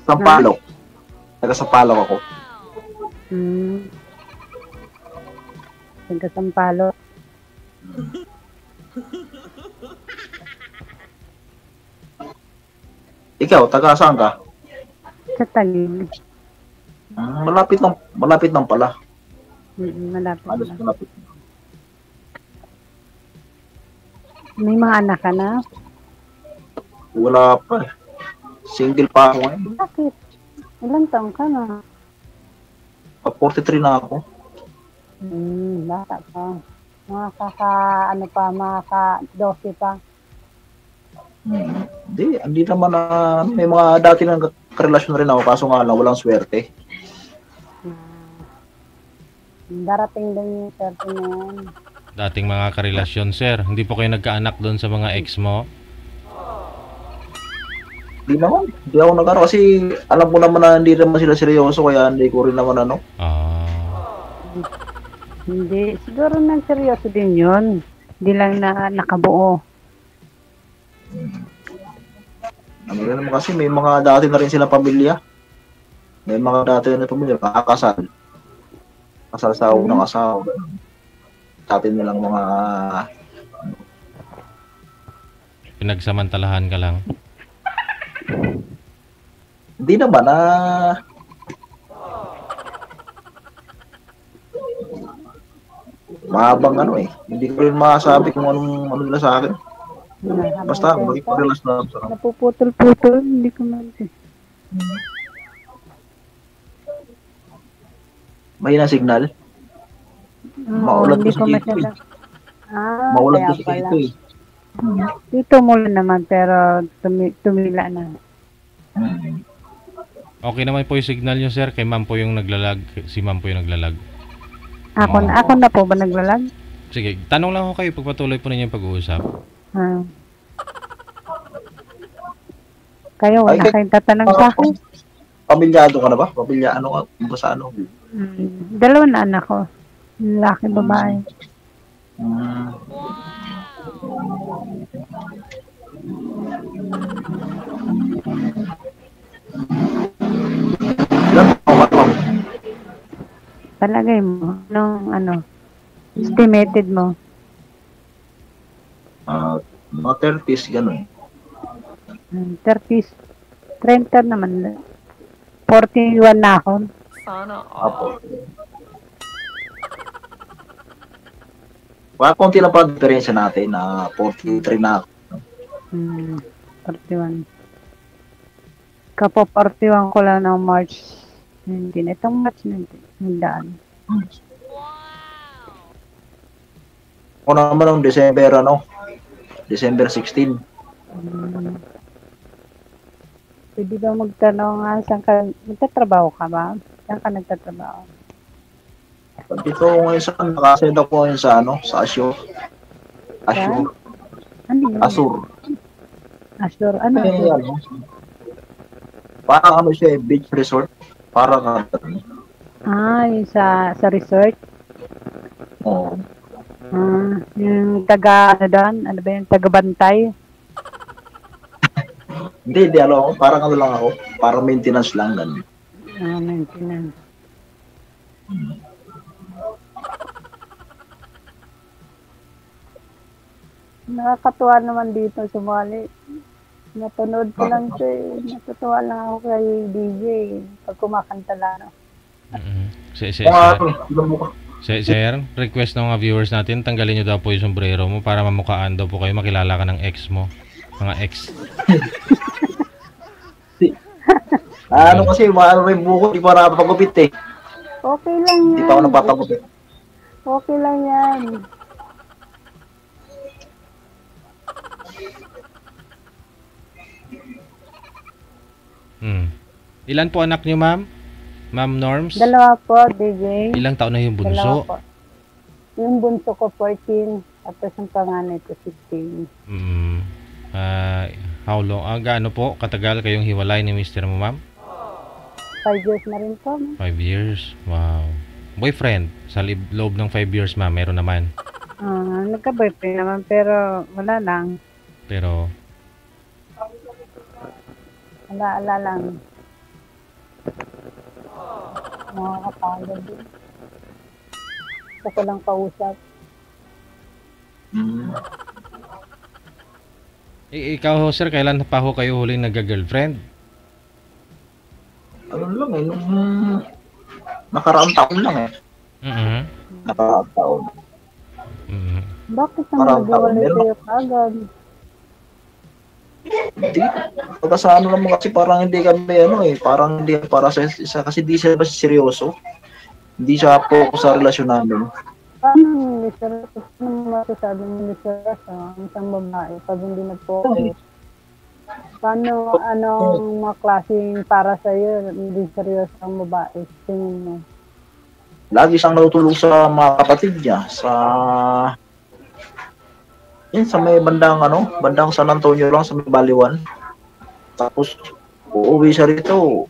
Sampalok. Taga Sampalok ako. Taga Sampalok. Ikaw, taga saan ka? Sa Taguig. Malapit lang pala. Malapit Halos lang. malapit. May mga anak ka na? Wala pa eh. Single pa ako ngayon. Bakit? Ilang taong ka na? 43 na ako. Bata pa. Makaka-12 pa. Hindi naman may mga dati nang karelasyon rin ako kaso nga lang walang swerte. Darating din yung swerte na yan. Dating mga karelasyon, sir. Hindi po kayo nagkaanak doon sa mga ex mo? Hindi naman. Hindi ako nagkano kasi alam ko naman na hindi naman sila seryoso kaya hindi ko rin naman ano. Hindi. Siguro nagseryoso din yun. Hindi lang na nakabuo. Ano rin naman kasi may mga dati na rin silang pamilya. May mga dati na pamilya kakasal. Kasal sa unang asawa. Dati nilang mga Pinagsamantalahan ka lang? hindi naman mahabang ano eh. Hindi ko rin masabi kung ano nila sa akin. Basta maging-relax na ako. Napuputol-putol. Hindi ko man. May na signal. Maulan hindi kasi ko dito masyadong. Maulan Kaya kasi pala. dito eh. Dito mula naman pero tumila na. Okay naman po yung signal nyo, sir. Kay ma'am po yung naglalag. Si ma'am po yung naglalag. Ako na po ba naglalag? Sige, tanong lang ako kayo. Pagpatuloy po ninyo yung pag-uusap. Kayo, wala kayong tatanong sa akin? Pamilyado ka na ba? Pamilya, ano ka? Kung sa ano? Dalawa na anak ko. Lalaki, babae. Palagay mo, estimated mo? Mga 30s, gano'n. 30s. 30 naman. 41 na ako. Sana Apo. Wala konti lang pa diferensya natin na 43 na ako. 41. Kapo 41 ko lang ng March 19. Itong March 19. Hindaan. Ako naman ng December, December 16. Pwede ba magtanong saan ka, nagtatrabaho ka ba? Saan ka nagtatrabaho? Dito ngayon sa nakasend ako ngayon sa sa Azure. Azure. Ano yun? Azure, ano? Parang siya, beach resort. Parang yung sa resort? Oo. Yung taga, ano ba yung taga-bantay? Hindi alam ako. Parang lang ako. Parang maintenance lang. Ganun. Maintenance. Nakakatuwa naman dito sumali. Napanood ko lang siya eh. Natutuwa lang ako kay DJ pag kumakanta lang. Sir, request ng mga viewers natin, tanggalin nyo daw po yung sombrero mo para mamukhaan daw po kayo, makilala ka ng ex mo. Mga ex. Kasi may buko, di pa napapagupit eh. Okay lang yan. Di pa ako napapagupit. Okay lang yan. Ilan po anak nyo, ma'am? Ma'am Norms? Dalawa po, DJ. Ilang taon na yung bunso? Dalawa po. Yung bunso ko 14, tapos yung panganay ko 16. How long? Gaano po katagal kayong hiwalay ni Mr. mo, ma'am? 5 years na rin po. 5 years? Wow. Boyfriend? Sa loob ng 5 years, ma'am, meron naman? Nagka-boyfriend naman, pero wala lang. Pero? Wala lang. Nakakapagod din. Gusto ko lang kausap. Hmm. Ikaw ho, sir, kailan pa ho kayo huling nagga-girlfriend? Ano lang eh, nung nakaraang taon lang eh. Mhm. Nakaraang taon. Mhm. Bakit naman Parang taon, nag-iwalay meron kayo kagad? Hindi. Pagka sa ano naman kasi parang hindi kami ano eh, parang hindi para sa isa kasi di siya ba seryoso. Hindi siya focus sa relasyon namin. Paano miseryoso? Paano masasabing miseryoso ang isang babae pag hindi nag-focus? Paano, anong mga klaseng para sa'yo, hindi seryoso ang babae? Tingin mo. Lagi siyang natutulog sa mga kapatid niya sa yun sa may bandang ano, bandang San Antonio lang sa may Baliwan. Tapos uuwi siya rito.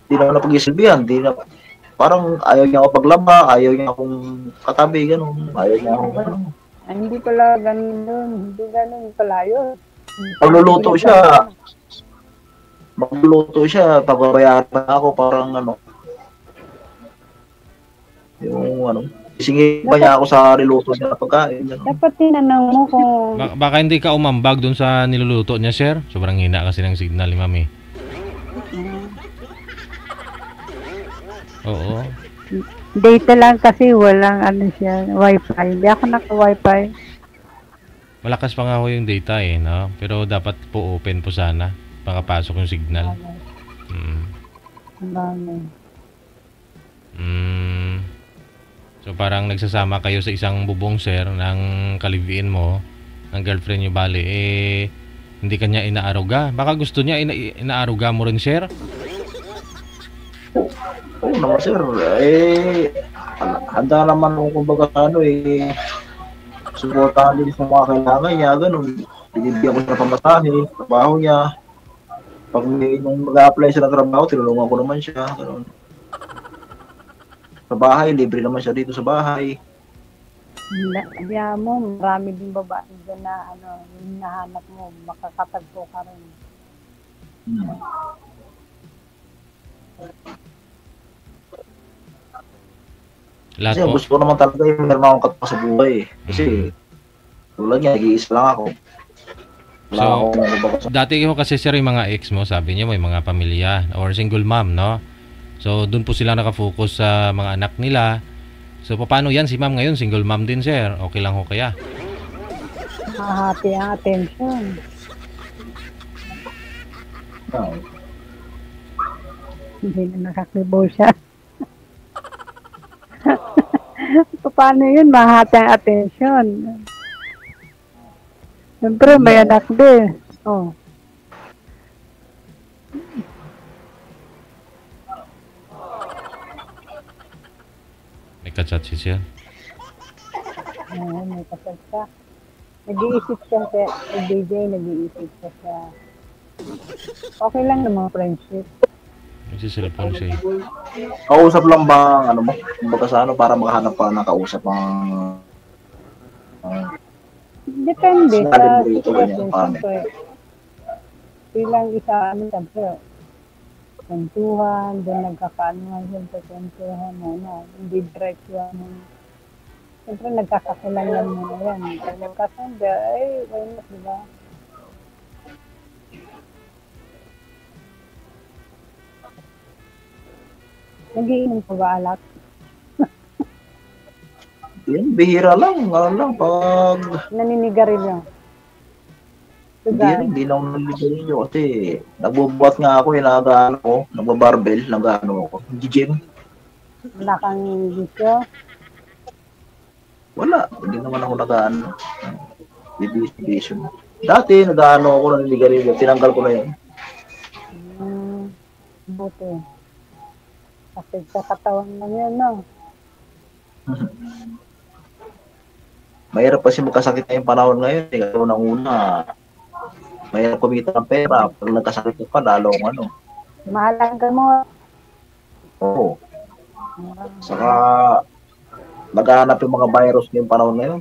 Hindi naman napag-isilbihan, di na parang ayaw niya ako paglaba, ayaw niya akong katabi, gano'n. Ayaw niya akong gano'n. Ay, hindi pala ganun doon. Hindi ganun pala yun. Magluluto siya, pababayaran pa ako, parang ano, yung ano, isingin pa niya ako sa niluto niya na pagkain. Gano'n. Dapat tinanong mo kung Baka hindi ka umambag dun sa niluluto niya, sir. Sobrang hina kasi ng signal ni mami. Oo. data lang kasi walang ano siya, wifi. Hindi ako naka-wifi. Malakas pa nga ho yung data eh, no? Pero dapat po open po sana. Makapasok yung signal. Mm. Bagay. Mm. So parang nagsasama kayo sa isang bubong, sir, ng kaliviin mo, ng girlfriend nyo, bali, eh, hindi kanya inaaruga. Baka gusto niya inaaruga mo rin, sir? Oo naman sir, eh, handa naman ako kumbaga ano eh, suportahan din sa mga kailangan niya, gano'n. Binibigyan ko siya ng pamatahe, trabaho niya. Pag may nung mag-a-apply siya ng trabaho, tinulungan ko naman siya, gano'n. Sa bahay, libre naman siya dito sa bahay. Kaya mo, marami din babae dyan na ano, yung hinahanap mo, makakatagpo ka rin. Lahat Kasi po. gusto ko naman talaga yung meron akong katawa sa buhay eh. Kasi tulad niya, nag-iisa lang ako. Wala So, akong kumbaga sa dati ko kasi, sir, yung mga ex mo, sabi niya may mga pamilya or single mom, no? So, dun po sila nakafocus sa mga anak nila. So, paano yan? Si ma'am ngayon, single mom din, sir. Okay lang ho kaya? Mahati ang attention. ano. Hindi na nakakibo siya. Paano yun? Mahati ang attention. Siyempre, may anak din. Oh. May kachat si sir. Ayun, may kasal siya. Nag-iisip siya sa DJ, nag-iisip siya. Okay lang naman friendship. Nagsisilipon siya eh. Kausap lang ba, ano mo, kumbaga sa ano, para makahanap pa ng kausap ang Depende Sinabi sa mo rito, ganyan, sitwasyon, paano? siyempre. Bilang isa, ano, siyempre, kwentuhan, doon nagkakaanuhan siyempre, kwentuhan, ano, hindi direct yan. Siyempre, nagkakakilangan mo na yan. Pag nagkasanda, ay, why not, di ba? Nagiinom ka ba alak? Yan, bihira lang, ano lang, pag Naninigarilyo. Sugar. hindi na ako naliligarilyo kasi nagbubuhat nga ako, nag-ano ko, nagbabarbell, nag-ano ako, gym. Wala kang bisyo. Wala, hindi naman ako nag-ano, bibisyo. Dati, nag-ano ako, naliligarilyo, tinanggal ko na yun. Buti. Kasi sa katawan lang yun, no? Mahirap kasi magkasakit na yung panahon ngayon, eh, kasi unang-una, mahirap kumita ng pera, pag nagkasakit ka pa, lalong ano. Mahal ang gamot. Oo. Saka, naghahanap yung mga virus ngayong panahon ngayon.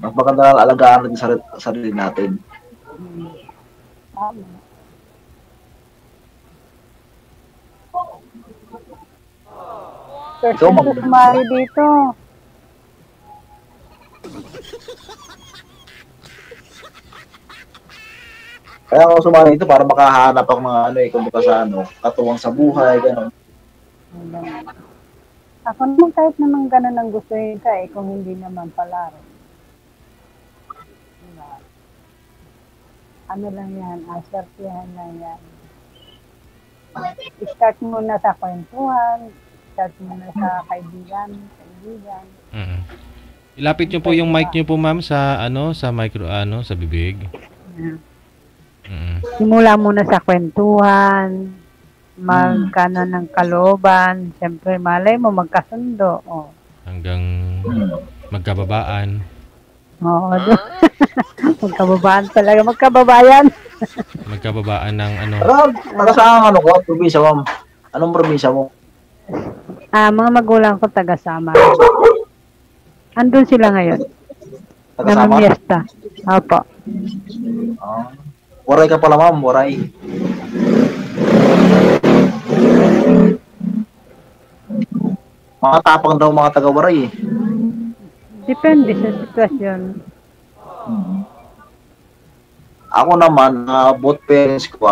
Mas maganda na alagaan natin sarili natin. Tama. Person ko sumali dito. Kaya ako sumali dito para makahanap ako mga ano kumbaga sa katuwang sa buhay, gano'n. Ako naman kahit naman ganun ang gustuhin ka kung hindi naman pala rin. Diba? Ano lang yan, asartihan lang yan. Start muna sa kwentuhan, start muna sa kaibigan. Ilapit niyo po yung mic niyo po, ma'am, sa sa micro sa bibig. Simula muna sa kwentuhan, magkano ng kalooban, siyempre malay mo magkasundo. Oh. Hanggang magkababaan. Oo. Magkababaan talaga, magkababayan. Magkababaan ng Taga saan ko? Probinsya, ma'am. Anong probinsya mo? Mga magulang ko taga-Samar. Andun sila ngayon. Taga-Samar? Namamiesta. Opo. Waray ka pala, ma'am. Waray. Mga tapang daw mga taga-Waray eh. Depende sa sitwasyon. Ako naman, both parents ko,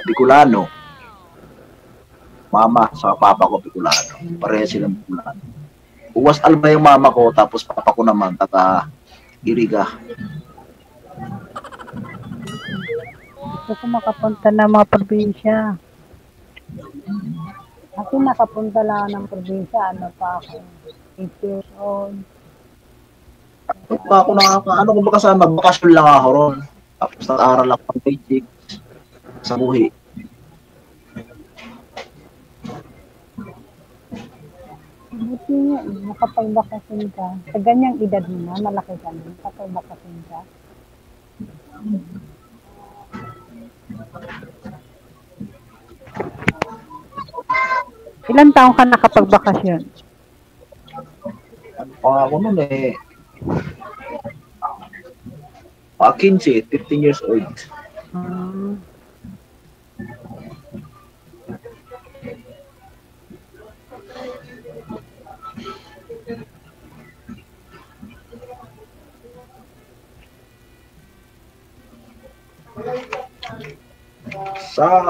Bicolano. Mama sa papa ko, Bicolano. Pareha silang Bicolano. Uwas Alba yung mama ko, tapos papa ko naman, taga Iriga. Gusto ko makapunta ng mga probinsya. Kasi nakapunta lang ng probinsya, pa ako? 8 years old. Ako kung baka sa magbakasyon lang ako ron. Tapos nag-aaral ako ng basic sa buhi. Buti nga, makapagbakasyon ka. Sa ganyang edad mo na, malaki ka na, makapagbakasyon ka. Ilan taong ka nakapagbakasyon? Ako nun 15 years old. Sa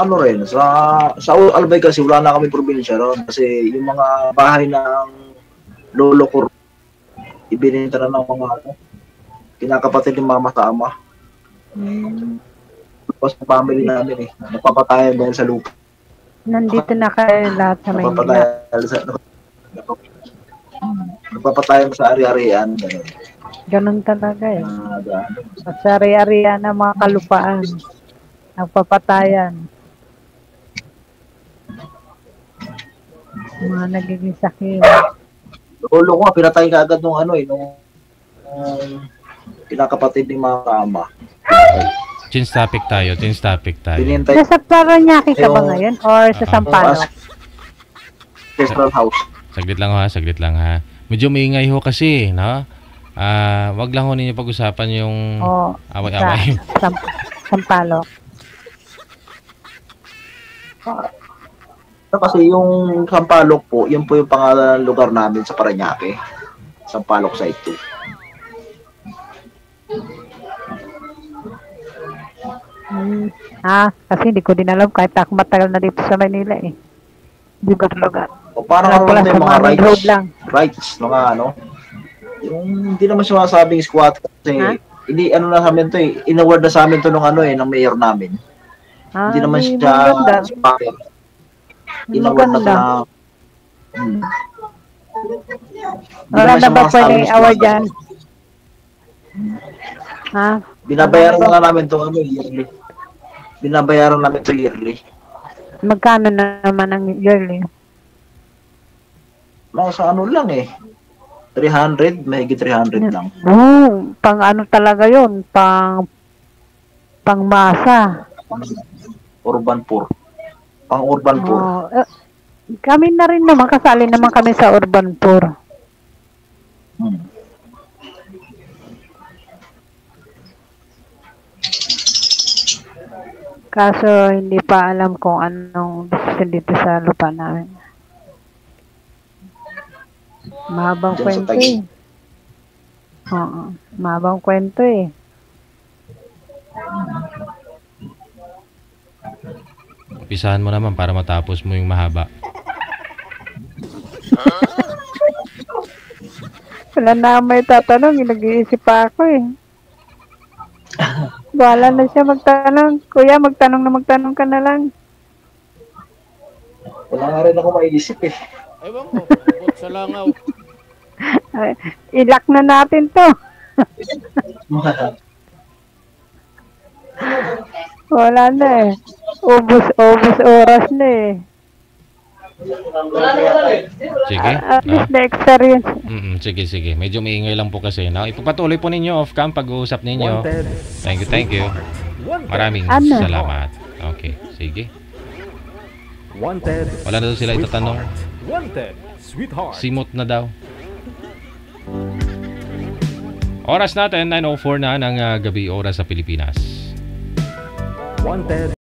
sa Albay kasi wala na kami probinsya ron kasi yung mga bahay ng lolo ko ibinenta na ng mga kinakapatid ng mama sa ama. Tapos yung family namin napapatayan dahil sa lupa. Nandito na kayo lahat sa Maynila. Napapatayan sa ari-arian. Ganun talaga sa ari-arian ng mga kalupaan. Nagpapatayan. Mga nagiging sakit. Lolo ko nga, pinatay ka agad nung kinakapatid ni mga ama. Change topic tayo. Binintay Nasa Paranaque ka ba ngayon? Or sa Sampaloc? Central House. Saglit lang ha. Medyo maingay ho kasi, no? Wag lang ho ninyo pag-usapan yung away-away. Sampaloc. Kasi yung Sampaloc po, yun po yung pangalan ng lugar namin sa Paranaque. Sampaloc Site 2. Kasi hindi ko din alam kahit ako matagal na dito sa Manila lugar. O parang may mga rights, mga yung hindi naman siya masabing squat kasi hindi na sa amin to inaward na sa amin to ng ng mayor namin. Hindi naman siya squatter. Inaward na sa wala na ba pwede award dyan? Binabayaran na namin to yearly. Binabayaran namin to yearly. Magkano naman ang yearly? Sa lang 300, mahigit 300 lang. Pang talaga yun? Pang masa. Urban poor. Pang urban poor. Kami na rin naman, kasali naman kami sa urban poor. Kaso hindi pa alam kung anong decision dito sa lupa namin. Mahabang Diyan sa kwento Taguig. eh. Oo, mahabang kwento eh. Umpisahan mo naman para matapos mo yung mahaba. Wala na may tatanong, nag-iisip pa ako eh. Bahala na siya magtanong. Kuya, magtanong ka na lang. Wala nga rin ako maiisip eh. Ewan ko, abot sa langaw. Ay, ilak na natin to. Wala na eh. Ubus oras na eh. Sige. At least na-experience. Sige. Medyo maingay lang po kasi. Now, ipapatuloy po ninyo off-cam pag-uusap ninyo. Thank you. Maraming Ano? salamat. Okay, sige. Wanted. Wala na daw sila itatanong. Wanted. Sweetheart. Simot na daw. Oras natin, 9:04 na ng gabi oras sa Pilipinas. Wanted.